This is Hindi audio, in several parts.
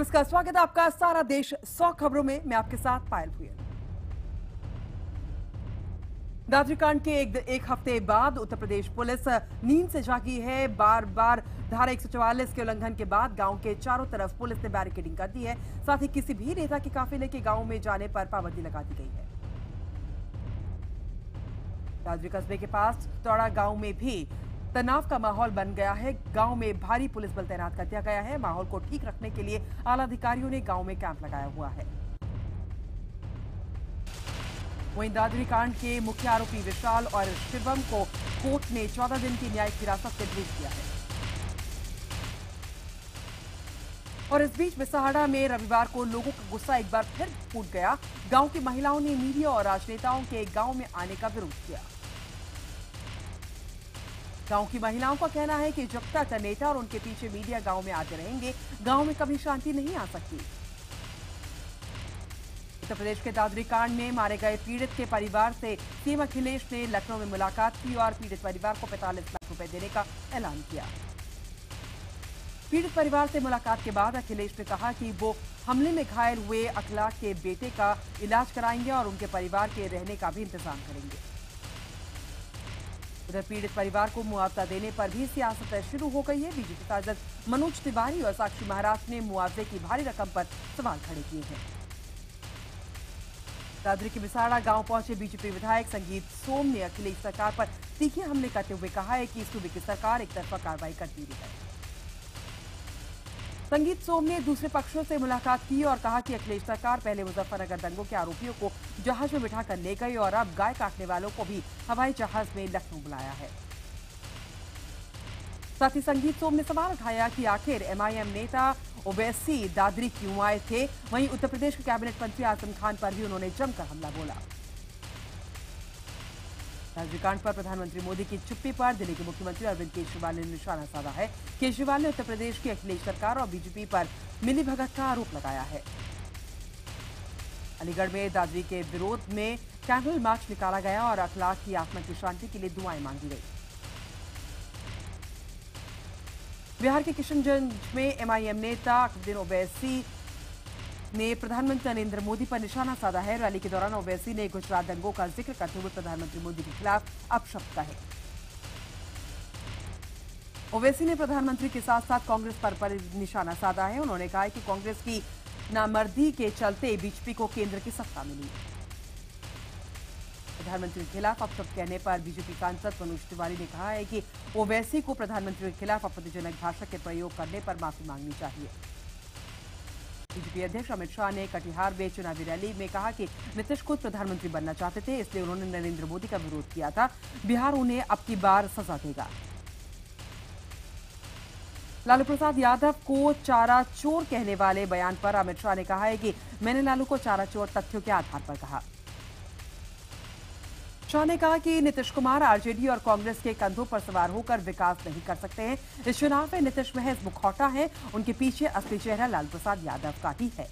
नमस्कार, स्वागत है आपका सारा देश 100 खबरों में। मैं आपके साथ पायल हुई। दादरी कांड के एक हफ्ते बाद उत्तर प्रदेश पुलिस नींद से जागी है। बार बार धारा 144 के उल्लंघन के बाद गांव के चारों तरफ पुलिस ने बैरिकेडिंग कर दी है। साथ ही किसी भी नेता के काफिले के गांव में जाने पर पाबंदी लगा दी गई है। दादरी कस्बे के पास तोड़ा गांव में भी तनाव का माहौल बन गया है। गांव में भारी पुलिस बल तैनात कर दिया गया है। माहौल को ठीक रखने के लिए आला अधिकारियों ने गांव में कैंप लगाया हुआ है। वहीं दादरी कांड के मुख्य आरोपी विशाल और शिवम को कोर्ट ने 14 दिन की न्यायिक हिरासत से भेज दिया है। और इस बीच बिसाहड़ा में रविवार को लोगों का गुस्सा एक बार फिर फूट गया। गांव की महिलाओं ने मीडिया और राजनेताओं के गांव में आने का विरोध किया। गांव की महिलाओं का कहना है कि जब तक नेता और उनके पीछे मीडिया गांव में आते रहेंगे, गांव में कभी शांति नहीं आ सकती। उत्तर प्रदेश के दादरी कांड में मारे गए पीड़ित के परिवार से सीएम अखिलेश ने लखनऊ में मुलाकात की और पीड़ित परिवार को 45 लाख रुपए देने का ऐलान किया। पीड़ित परिवार से मुलाकात के बाद अखिलेश ने कहा कि वो हमले में घायल हुए अखलाक के बेटे का इलाज कराएंगे और उनके परिवार के रहने का भी इंतजाम करेंगे। उधर पीड़ित परिवार को मुआवजा देने पर भी सियासत शुरू हो गई है। बीजेपी सांसद मनोज तिवारी और साक्षी महाराज ने मुआवजे की भारी रकम पर सवाल खड़े किए हैं। दादरी के बिसाड़ा गांव पहुंचे बीजेपी विधायक संगीत सोम ने अखिलेश सरकार पर तीखे हमले करते हुए कहा है कि सूबे की सरकार एक तरफा कार्रवाई करती रही है। संगीत सोम ने दूसरे पक्षों से मुलाकात की और कहा कि अखिलेश सरकार पहले मुजफ्फरनगर दंगों के आरोपियों को जहाज में बिठाकर ले गई और अब गाय काटने वालों को भी हवाई जहाज में लखनऊ बुलाया है। साथ ही संगीत सोम ने सवाल उठाया कि आखिर एमआईएम नेता ओवैसी दादरी क्यों आए थे। वहीं उत्तर प्रदेश के कैबिनेट मंत्री आजम खान पर भी उन्होंने जमकर हमला बोला। दादरी कांड पर प्रधानमंत्री मोदी की चुप्पी पर दिल्ली के मुख्यमंत्री अरविंद केजरीवाल ने निशाना साधा है। केजरीवाल ने उत्तर प्रदेश की अखिलेश सरकार और बीजेपी पर मिलीभगत का आरोप लगाया है। अलीगढ़ में दादरी के विरोध में कैंडल मार्च निकाला गया और अखलाक की आत्मा की शांति के लिए दुआएं मांगी गई। बिहार के किशनगंज में एमआईएम नेता अकबरुद्दीन ओवैसी ने प्रधानमंत्री नरेंद्र मोदी पर निशाना साधा है। रैली के दौरान ओवैसी ने गुजरात दंगों का जिक्र करते हुए प्रधानमंत्री मोदी के खिलाफ अपशब्द कहे। ओवैसी ने प्रधानमंत्री के साथ साथ कांग्रेस पर निशाना साधा है। उन्होंने कहा कि कांग्रेस की नामर्दी के चलते बीजेपी को केंद्र की सत्ता मिली। प्रधानमंत्री के खिलाफ अपशब्द कहने पर बीजेपी सांसद मनोज तिवारी ने कहा है कि ओवैसी को प्रधानमंत्री के खिलाफ आपत्तिजनक भाषा के प्रयोग करने पर माफी मांगनी चाहिए। बीजेपी अध्यक्ष अमित शाह ने कटिहार में चुनावी रैली में कहा कि नीतीश खुद प्रधानमंत्री बनना चाहते थे, इसलिए उन्होंने नरेंद्र मोदी का विरोध किया था। बिहार उन्हें अब की बार सजा देगा। लालू प्रसाद यादव को चारा चोर कहने वाले बयान पर अमित शाह ने कहा है कि मैंने लालू को चारा चोर तथ्यों के आधार पर कहा। शाह ने कहा कि नीतीश कुमार आरजेडी और कांग्रेस के कंधों पर सवार होकर विकास नहीं कर सकते हैं। इस चुनाव में नीतीश महज मुखौटा है, उनके पीछे असली चेहरा लालू प्रसाद यादव का ही है।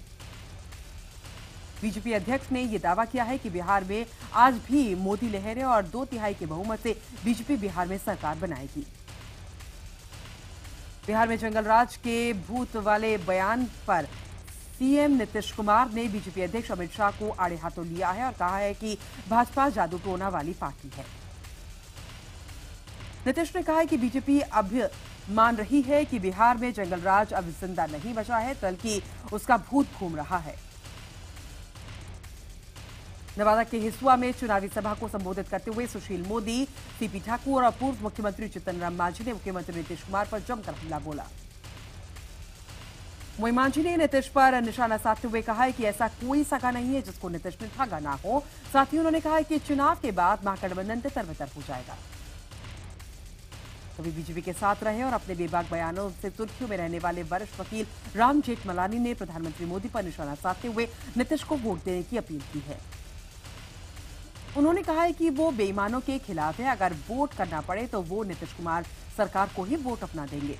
बीजेपी अध्यक्ष ने यह दावा किया है कि बिहार में आज भी मोदी लहर है और 2/3 के बहुमत से बीजेपी बिहार में सरकार बनाएगी। बिहार में जंगलराज के भूत वाले बयान पर सीएम नीतीश कुमार ने बीजेपी अध्यक्ष अमित शाह को आड़े हाथों लिया है और कहा है कि भाजपा जादू टोना वाली पार्टी है। नीतीश ने कहा है कि बीजेपी अब मान रही है कि बिहार में जंगलराज अब जिंदा नहीं बचा है, बल्कि उसका भूत घूम रहा है। नवादा के हिसुआ में चुनावी सभा को संबोधित करते हुए सुशील मोदी, सीपी ठाकुर और पूर्व मुख्यमंत्री जीतन राम मांझी ने मुख्यमंत्री नीतीश कुमार पर जमकर हमला बोला। वहीं मांझी ने नीतीश पर निशाना साधते हुए कहा है कि ऐसा कोई सगा नहीं है जिसको नीतीश ने ठगा ना हो। साथ ही उन्होंने कहा है कि चुनाव के बाद महागठबंधन तितर-बितर हो जाएगा। कभी बीजेपी के साथ रहे और अपने बेबाक बयानों से सुर्खियों में रहने वाले वरिष्ठ वकील राम जेठमलानी ने प्रधानमंत्री मोदी पर निशाना साधते हुए नीतीश को वोट देने की अपील की है। उन्होंने कहा है कि वो बेईमानों के खिलाफ है, अगर वोट करना पड़े तो वो नीतीश कुमार सरकार को ही वोट अपना देंगे।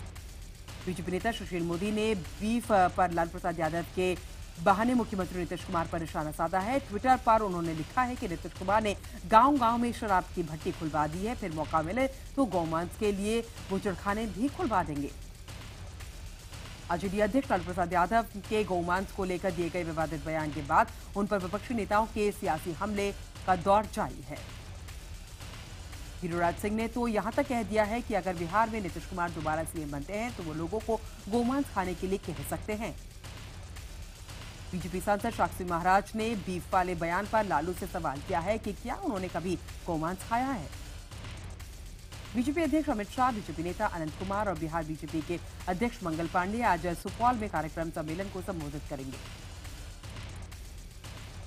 बीजेपी नेता सुशील मोदी ने बीफ पर लालू प्रसाद यादव के बहाने मुख्यमंत्री नीतीश कुमार पर निशाना साधा है। ट्विटर पर उन्होंने लिखा है कि नीतीश कुमार ने गांव-गांव में शराब की भट्टी खुलवा दी है, फिर मौका मिले तो गौमांस के लिए बूचड़खाने भी खुलवा देंगे। आरजेडी अध्यक्ष लालू प्रसाद यादव के गौमांस को लेकर दिए गए विवादित बयान के बाद उन पर विपक्षी नेताओं के सियासी हमले का दौर जारी है। गिरिराज सिंह ने तो यहां तक कह दिया है कि अगर बिहार में नीतीश कुमार दोबारा सीएम बनते हैं तो वो लोगों को गोमांस खाने के लिए कह सकते हैं। बीजेपी सांसद साक्षी महाराज ने बीफ वाले बयान पर लालू से सवाल किया है कि क्या उन्होंने कभी गोमांस खाया है। बीजेपी अध्यक्ष अमित शाह, बीजेपी नेता अनंत कुमार और बिहार बीजेपी के अध्यक्ष मंगल पांडे आज सुपौल में कार्यक्रम सम्मेलन को संबोधित करेंगे।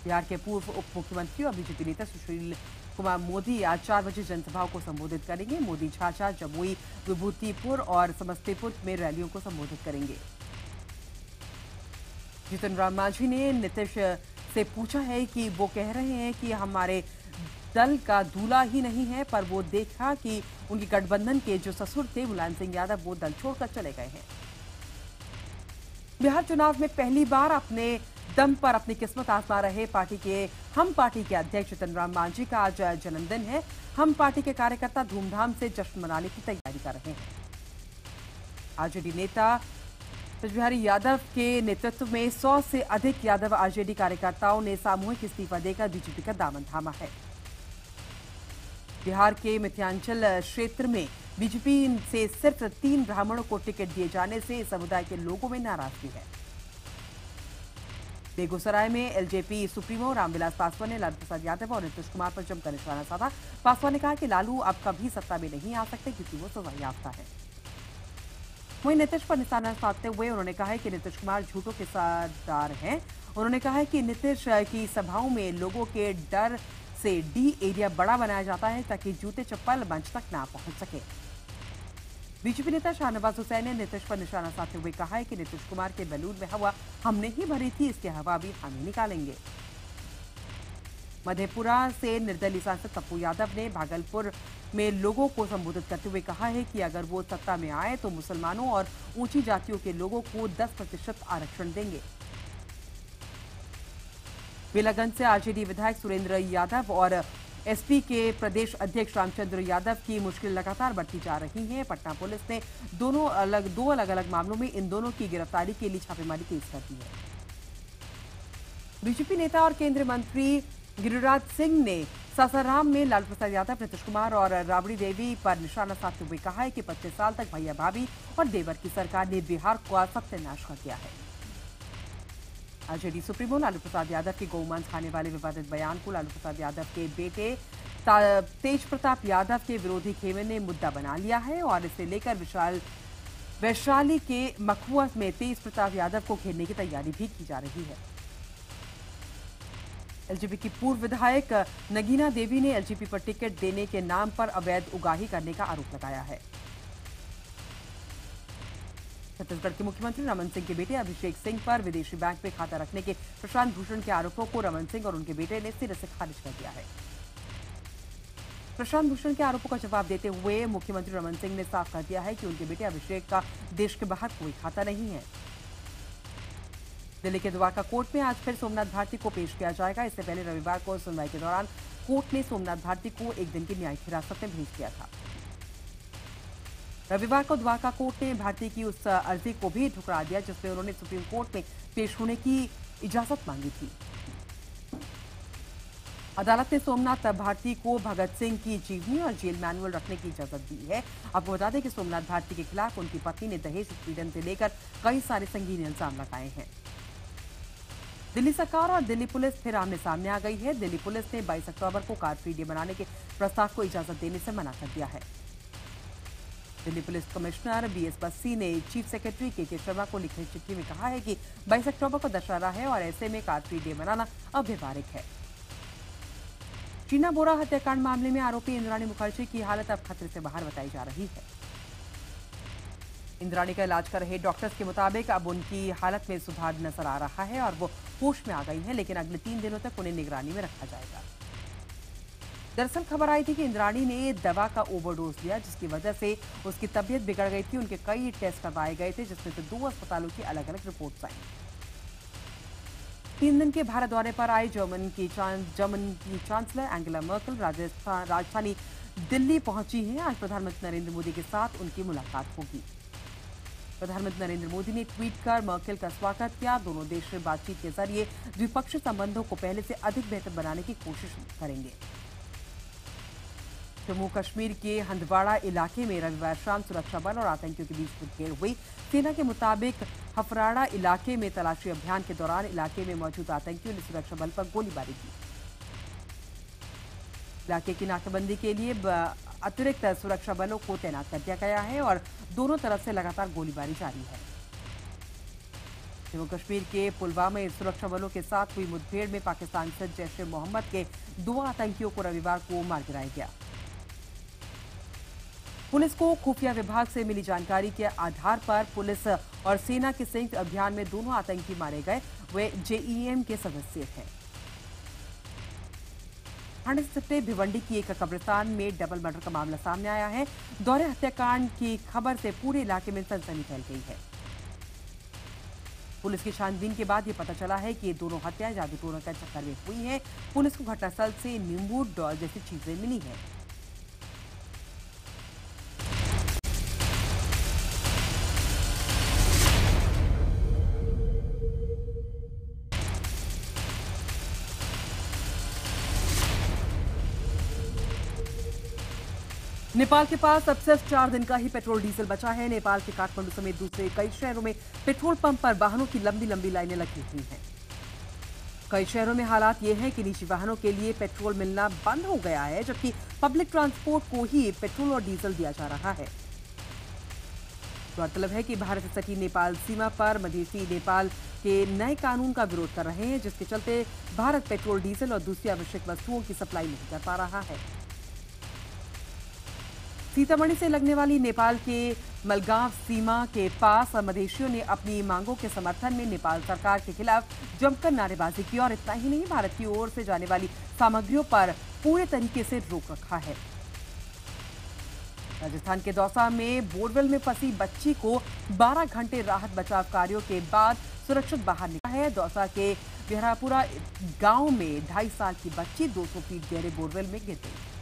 बिहार के पूर्व उप मुख्यमंत्री और बीजेपी नेता सुशील कुमार मोदी आज 4 बजे जनसभाओं को संबोधित करेंगे। मोदी झाझा, जमुई, विभूतिपुर और समस्तीपुर में रैलियों को संबोधित करेंगे। जीतन राम मांझी ने नीतीश से पूछा है कि वो कह रहे हैं कि हमारे दल का दूल्हा ही नहीं है, पर वो देखा कि उनकी गठबंधन के जो ससुर थे मुलायम सिंह यादव वो दल छोड़कर चले गए हैं। बिहार चुनाव में पहली बार अपने दम पर अपनी किस्मत आजमा रहे हम पार्टी के अध्यक्ष जीतन राम मांझी का आज जन्मदिन है। हम पार्टी के कार्यकर्ता धूमधाम से जश्न मनाने की तैयारी कर रहे हैं। आरजेडी नेता ब्रजबिहारी यादव के नेतृत्व में 100 से अधिक यादव आरजेडी कार्यकर्ताओं ने सामूहिक इस्तीफा देकर बीजेपी का दामन थामा है। बिहार के मिथिलांचल क्षेत्र में बीजेपी से सिर्फ 3 ब्राह्मणों को टिकट दिए जाने से समुदाय के लोगों में नाराजगी है। बेगूसराय में एलजेपी सुप्रीमो रामविलास पासवान ने लालू प्रसाद यादव और नीतीश कुमार पर जमकर निशाना साधा। पासवान ने कहा कि लालू अब कभी सत्ता में नहीं आ सकते क्योंकि वो सजायाफ्ता है। वहीं नीतीश पर निशाना साधते हुए उन्होंने कहा है कि नीतीश कुमार झूठों के सरदार हैं। उन्होंने कहा है कि नीतीश की सभाओं में लोगों के डर से डी एरिया बड़ा बनाया जाता है ताकि जूते चप्पल मंच तक ना पहुंच सके। बीजेपी नेता शाहनवाज हुसैन ने नीतीश पर निशाना साधते हुए कहा है कि नीतीश कुमार के बैलून में हवा हमने ही भरी थी, इसकी हवा भी हम ही निकालेंगे। मधेपुरा से निर्दलीय सांसद पप्पू यादव ने भागलपुर में लोगों को संबोधित करते हुए कहा है कि अगर वो सत्ता में आए तो मुसलमानों और ऊंची जातियों के लोगों को 10% आरक्षण देंगे। बेलागंज से आरजेडी विधायक सुरेंद्र यादव और एसपी के प्रदेश अध्यक्ष रामचंद्र यादव की मुश्किल लगातार बढ़ती जा रही है। पटना पुलिस ने दो अलग अलग मामलों में इन दोनों की गिरफ्तारी के लिए छापेमारी तेज कर दी है। बीजेपी नेता और केंद्रीय मंत्री गिरिराज सिंह ने सासाराम में लालू प्रसाद यादव, नीतीश कुमार और राबड़ी देवी पर निशाना साधते हुए कहा है कि 25 साल तक भैया भाभी और देवर की सरकार ने बिहार का सत्यानाश कर दिया है। आरजेडी सुप्रीमो लालू प्रसाद यादव के गौमांस खाने वाले विवादित बयान को लालू प्रसाद यादव के बेटे तेज प्रताप यादव के विरोधी खेमे ने मुद्दा बना लिया है और इसे लेकर वैशाली के मखुआ में तेज प्रताप यादव को घेरने की तैयारी भी की जा रही है। एलजेपी की पूर्व विधायक नगीना देवी ने एलजेपी पर टिकट देने के नाम पर अवैध उगाही करने का आरोप लगाया है। छत्तीसगढ़ के मुख्यमंत्री रमन सिंह के बेटे अभिषेक सिंह पर विदेशी बैंक में खाता रखने के प्रशांत भूषण के आरोपों को रमन सिंह और उनके बेटे ने सिरे से खारिज कर दिया है। प्रशांत भूषण के आरोपों का जवाब देते हुए मुख्यमंत्री रमन सिंह ने साफ कर दिया है कि उनके बेटे अभिषेक का देश के बाहर कोई खाता नहीं है। दिल्ली के द्वारका कोर्ट में आज फिर सोमनाथ भारती को पेश किया जाएगा। इससे पहले रविवार को सुनवाई के दौरान कोर्ट ने सोमनाथ भारती को 1 दिन की न्यायिक हिरासत में भेज दिया था। रविवार को द्वारका कोर्ट ने भारती की उस अर्जी को भी ठुकरा दिया जिसमें उन्होंने सुप्रीम कोर्ट में पेश होने की इजाजत मांगी थी। अदालत ने सोमनाथ भारती को भगत सिंह की जीवनी और जेल मैनुअल रखने की इजाजत दी है। आपको बता दें कि सोमनाथ भारती के खिलाफ उनकी पत्नी ने दहेज उत्पीड़न से लेकर कई सारे संगीन इल्जाम लगाए हैं। दिल्ली सरकार और दिल्ली पुलिस फिर आमने सामने आ गई है। दिल्ली पुलिस ने 22 अक्टूबर को कार फ्री डे मनाने के प्रस्ताव को इजाजत देने से मना कर दिया है। Delhi police commissioner BS Bassi ने चीफ सेक्रेटरी के शर्मा को लिखी चिट्ठी में कहा है कि 22 अक्टूबर को दशहरा है और ऐसे में कार फ्री डे मनाना अव्यवहारिक है। शीना बोरा हत्याकांड मामले में आरोपी इंद्राणी मुखर्जी की हालत अब खतरे से बाहर बताई जा रही है। इंद्राणी का इलाज कर रहे डॉक्टर्स के मुताबिक अब उनकी हालत में सुधार नजर आ रहा है और वो होश में आ गई हैं, लेकिन अगले 3 दिनों तक उन्हें निगरानी में रखा जाएगा। दरअसल खबर आई थी कि इंद्राणी ने दवा का ओवरडोज लिया जिसकी वजह से उसकी तबीयत बिगड़ गई थी। उनके कई टेस्ट करवाए गए थे जिसमें से 2 अस्पतालों की अलग अलग रिपोर्ट्स आई। 3 दिन के भारत दौरे पर आए जर्मन की चांसलर एंगेला मर्केल राजधानी दिल्ली पहुंची हैं। आज प्रधानमंत्री नरेंद्र मोदी के साथ उनकी मुलाकात होगी। प्रधानमंत्री नरेंद्र मोदी ने ट्वीट कर मर्केल का स्वागत किया। दोनों देश बातचीत के जरिए द्विपक्षीय संबंधों को पहले से अधिक बेहतर बनाने की कोशिश करेंगे। जम्मू कश्मीर के हंदवाड़ा इलाके में रविवार शाम सुरक्षा बल और आतंकियों के बीच मुठभेड़ हुई। सेना के मुताबिक हफराड़ा इलाके में तलाशी अभियान के दौरान इलाके में मौजूद आतंकियों ने सुरक्षा बल पर गोलीबारी की। इलाके की नाकाबंदी के लिए अतिरिक्त सुरक्षा बलों को तैनात कर दिया गया है और दोनों तरफ से लगातार गोलीबारी जारी है। जम्मू कश्मीर के पुलवामा में सुरक्षा बलों के साथ हुई मुठभेड़ में पाकिस्तान से जैश ए मोहम्मद के 2 आतंकियों को रविवार को मार गिराया गया। पुलिस को खुफिया विभाग से मिली जानकारी के आधार पर पुलिस और सेना के संयुक्त अभियान में दोनों आतंकी मारे गए। वे जेईएम के सदस्य हैं। ठाणे स्थित भिवंडी की एक कब्रिस्तान में डबल मर्डर का मामला सामने आया है। दोहरे हत्याकांड की खबर से पूरे इलाके में सनसनी फैल गई है। पुलिस की छानबीन के बाद ये पता चला है कि ये दोनों हत्याएं जादू टोना के चक्कर में हुई हैं। पुलिस को घटनास्थल से नींबू डॉल जैसी चीजें मिली हैं। नेपाल के पास अब सिर्फ 4 दिन का ही पेट्रोल डीजल बचा है। नेपाल के काठमांडू समेत दूसरे कई शहरों में पेट्रोल पंप पर वाहनों की लंबी लंबी लाइनें लगी हुई हैं। कई शहरों में हालात ये है कि निजी वाहनों के लिए पेट्रोल मिलना बंद हो गया है, जबकि पब्लिक ट्रांसपोर्ट को ही पेट्रोल और डीजल दिया जा रहा है। गौरतलब है कि भारत से सटी नेपाल सीमा पर मधेसी नेपाल के नए कानून का विरोध कर रहे हैं, जिसके चलते भारत पेट्रोल, डीजल और दूसरी आवश्यक वस्तुओं की सप्लाई नहीं कर पा रहा है। सीतामढ़ी से लगने वाली नेपाल के मलगांव सीमा के पास मधेशियों ने अपनी मांगों के समर्थन में नेपाल सरकार के खिलाफ जमकर नारेबाजी की और इतना ही नहीं, भारत की ओर से जाने वाली सामग्रियों पर पूरे तरीके से रोक रखा है। राजस्थान के दौसा में बोरवेल में फंसी बच्ची को 12 घंटे राहत बचाव कार्यों के बाद सुरक्षित बाहर निकाला है। दौसा के बिहरापुरा गांव में 2.5 साल की बच्ची 200 फीट गहरे बोरवेल में गिर गई।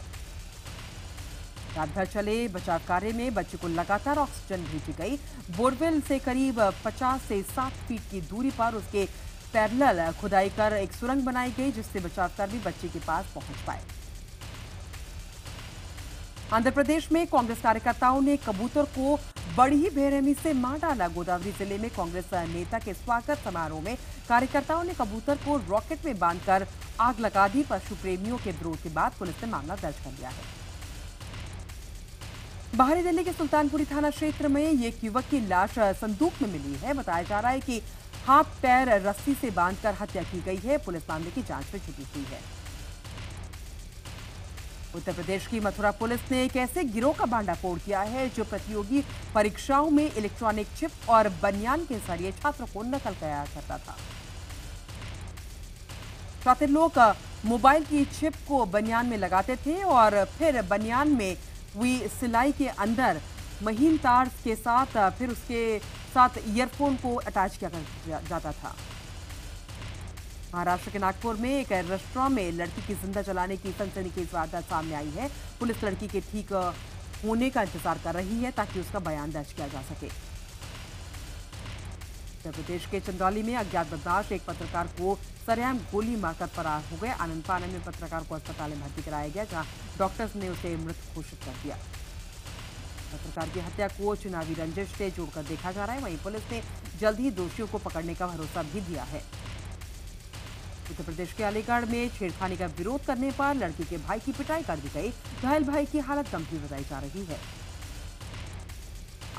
रात भर चले बचाव कार्य में बच्चे को लगातार ऑक्सीजन भेजी गई। बोरवेल से करीब 50 से 60 फीट की दूरी पर उसके पैरेलल खुदाई कर एक सुरंग बनाई गई, जिससे बचावकर्मी बच्चे के पास पहुंच पाए। आंध्र प्रदेश में कांग्रेस कार्यकर्ताओं ने कबूतर को बड़ी ही बेरहमी से मार डाला। गोदावरी जिले में कांग्रेस नेता के स्वागत समारोह में कार्यकर्ताओं ने कबूतर को रॉकेट में बांधकर आग लगा दी। पशु प्रेमियों के विरोध के बाद पुलिस ने मामला दर्ज कर लिया है। बाहरी दिल्ली के सुल्तानपुरी थाना क्षेत्र में एक युवक की लाश संदूक में मिली है। बताया जा रहा है कि हाथ पैर रस्सी से बांधकर हत्या की गई है। पुलिस मामले की जांच में जुटी हुई है। उत्तर प्रदेश की मथुरा पुलिस ने एक ऐसे गिरोह का भांडाफोड़ किया है जो प्रतियोगी परीक्षाओं में इलेक्ट्रॉनिक चिप और बनियान के जरिए छात्रों को नकल कराया करता था। छात्र लोग मोबाइल की चिप को बनियान में लगाते थे और फिर बनियान में हुई सिलाई के अंदर महीन तार के साथ फिर उसके साथ ईयरफोन को अटैच किया जाता था। महाराष्ट्र के नागपुर में एक रेस्टोरेंट में लड़की की जिंदा जलाने की सनसनीखेज वारदात सामने आई है। पुलिस लड़की के ठीक होने का इंतजार कर रही है ताकि उसका बयान दर्ज किया जा सके। उत्तर प्रदेश के चंदौली में अज्ञात बदमाश एक पत्रकार को सरेआम गोली मारकर फरार हो गए। आनंद फानन में पत्रकार को अस्पताल में भर्ती कराया गया, जहां डॉक्टर्स ने उसे मृत घोषित कर दिया। पत्रकार की हत्या को चुनावी रंजिश से जोड़कर देखा जा रहा है। वहीं पुलिस ने जल्द ही दोषियों को पकड़ने का भरोसा भी दिया है। उत्तर प्रदेश के अलीगढ़ में छेड़खानी का विरोध करने पर लड़की के भाई की पिटाई कर दी गई। घायल भाई की हालत गंभीर बताई जा रही है।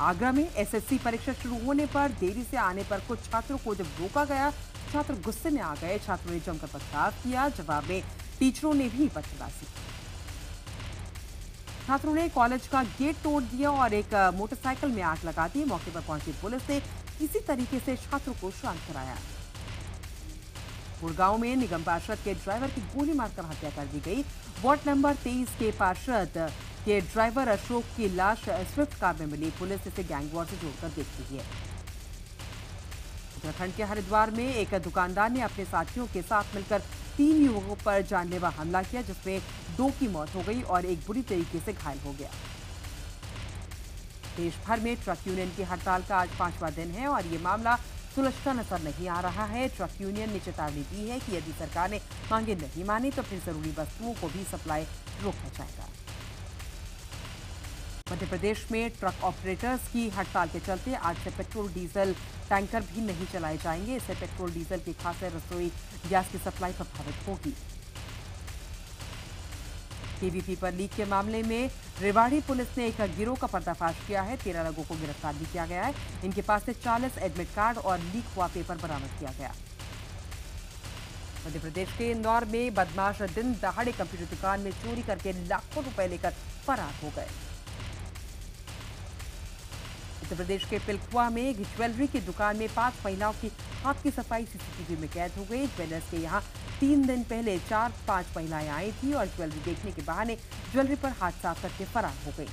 आगरा में एसएससी परीक्षा शुरू होने पर देरी से आने पर कुछ छात्रों को जब रोका गया, छात्र गुस्से में आ गए। छात्रों ने जमकर पथराव किया। जवाब में टीचरों ने भी पत्थरबाजी की। छात्रों ने कॉलेज का गेट तोड़ दिया और एक मोटरसाइकिल में आग लगा दी। मौके पर पहुंची पुलिस ने किसी तरीके से छात्रों को शांत कराया। गुड़गांव में निगम पार्षद के ड्राइवर की गोली मारकर हत्या कर दी गई। वार्ड नंबर 23 के पार्षद के ड्राइवर अशोक की लाश स्विफ्ट कार में मिली। पुलिस इसे गैंगवॉर से जोड़कर देख रही है। उत्तराखंड के हरिद्वार में एक दुकानदार ने अपने साथियों के साथ मिलकर 3 युवकों पर जानलेवा हमला किया, जिसमें 2 की मौत हो गई और एक बुरी तरीके से घायल हो गया। देश भर में ट्रक यूनियन की हड़ताल का आज 5वां दिन है और ये मामला सुलझता नजर नहीं आ रहा है। ट्रक यूनियन ने चेतावनी दी है कि यदि सरकार ने मांगे नहीं मानी तो फिर जरूरी वस्तुओं को भी सप्लाई रोका जाएगा। मध्य प्रदेश में ट्रक ऑपरेटर्स की हड़ताल के चलते आज से पेट्रोल डीजल टैंकर भी नहीं चलाए जाएंगे। इससे पेट्रोल डीजल की खासकर रसोई गैस की सप्लाई प्रभावित होगी। केवीपी पर लीक के मामले में रेवाड़ी पुलिस ने एक गिरोह का पर्दाफाश किया है। 13 लोगों को गिरफ्तार भी किया गया है। इनके पास से 40 एडमिट कार्ड और लीक हुआ पेपर बरामद किया गया। मध्य प्रदेश के इंदौर में बदमाश दिन दहाड़े कंप्यूटर दुकान में चोरी करके लाखों रुपए लेकर फरार हो गए। उत्तर प्रदेश के पिलखुआ में एक ज्वेलरी की दुकान में 5 महिलाओं की हाथ की सफाई सीसीटीवी में कैद हो गई। ज्वेलर्स के यहां 3 दिन पहले 4-5 महिलाएं आई थी और ज्वेलरी देखने के बहाने ज्वेलरी पर हाथ साफ करके फरार हो गई।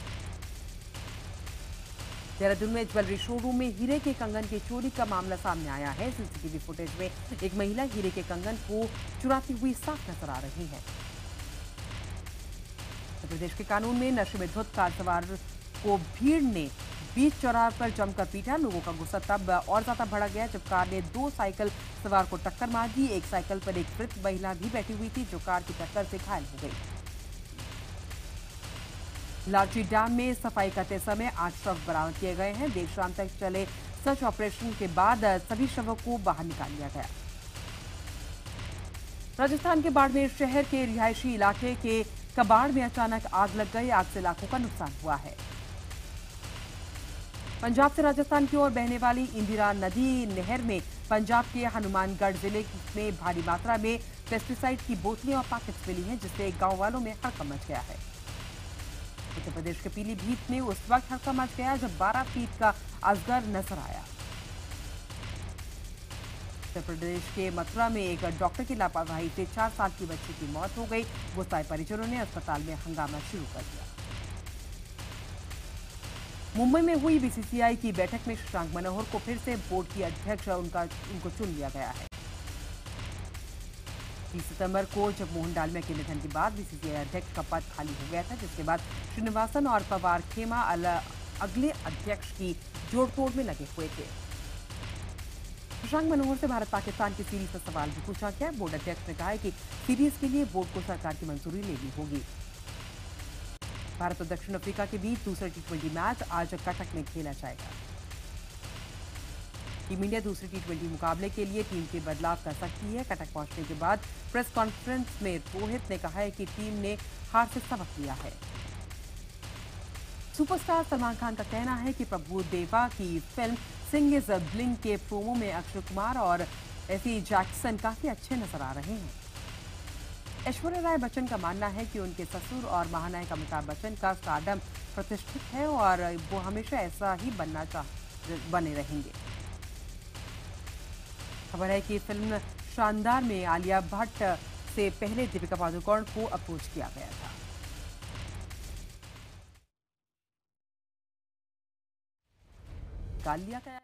देहरादून में ज्वेलरी शोरूम में हीरे के कंगन की चोरी का मामला सामने आया है। सीसीटीवी फुटेज में एक महिला हीरे के कंगन को चुराती हुई साफ नजर आ रही है। उत्तर प्रदेश के कानून में नशे में धुत कार सवार को भीड़ ने बीच चौराहे पर जमकर पीटा। लोगों का गुस्सा तब और ज्यादा बढ़ गया जब कार ने 2 साइकिल सवार को टक्कर मार दी। एक साइकिल पर एक वृद्ध महिला भी बैठी हुई थी जो कार की टक्कर से घायल हो गई। लालची डैम में सफाई करते समय 8 शव बरामद किए गए हैं। देर शाम तक चले सर्च ऑपरेशन के बाद सभी शवों को बाहर निकाल लिया गया। राजस्थान के बाड़मेर शहर के रिहायशी इलाके के कबाड़ में अचानक आग लग गई। आग से लाखों का नुकसान हुआ है। पंजाब से राजस्थान की ओर बहने वाली इंदिरा नदी नहर में पंजाब के हनुमानगढ़ जिले में भारी मात्रा में पेस्टिसाइड की बोतलें और पैकेट्स मिली हैं, जिससे गांव वालों में हड़कंप मच गया है। उत्तर प्रदेश के पीलीभीत में उस वक्त हड़कंप मच गया जब 12 फीट का अजगर नजर आया। उत्तर प्रदेश के मथुरा में एक डॉक्टर की लापरवाही से 4 साल की बच्ची की मौत हो गई। गुस्साए परिजनों ने अस्पताल में हंगामा शुरू कर दिया। मुंबई में हुई बीसीसीआई की बैठक में शशांक मनोहर को फिर से बोर्ड की अध्यक्ष उनको चुन लिया गया है। 30 सितंबर को जब मोहन डालमिया के निधन के बाद बीसीसीआई अध्यक्ष का पद खाली हो गया था, जिसके बाद श्रीनिवासन और पवार खेमा अगले अध्यक्ष की जोड़तोड़ में लगे हुए थे। शशांक मनोहर से भारत पाकिस्तान की सीरीज पर सवाल भी पूछा गया। बोर्ड अध्यक्ष ने कहा है कि सीरीज के लिए बोर्ड को सरकार की मंजूरी लेनी होगी। भारत और दक्षिण अफ्रीका के बीच दूसरा T20 मैच आज कटक में खेला जाएगा। टीम इंडिया दूसरे T20 मुकाबले के लिए टीम के बदलाव कर सकती है। कटक पहुंचने के बाद प्रेस कॉन्फ्रेंस में रोहित ने कहा है कि टीम ने हार से सबक लिया है। सुपरस्टार सलमान खान का कहना है कि प्रभु देवा की फिल्म सिंह इज ब्लिंग के प्रोमो में अक्षय कुमार और एफी जैक्सन काफी अच्छे नजर आ रहे हैं। ऐश्वर्या राय बच्चन का मानना है कि उनके ससुर और महानायक अमिताभ बच्चन का स्टारडम प्रतिष्ठित है और वो हमेशा ऐसा ही बने रहेंगे। खबर है कि फिल्म शानदार में आलिया भट्ट से पहले दीपिका पादुकोण को अप्रोच किया गया था। निकाल लिया गया।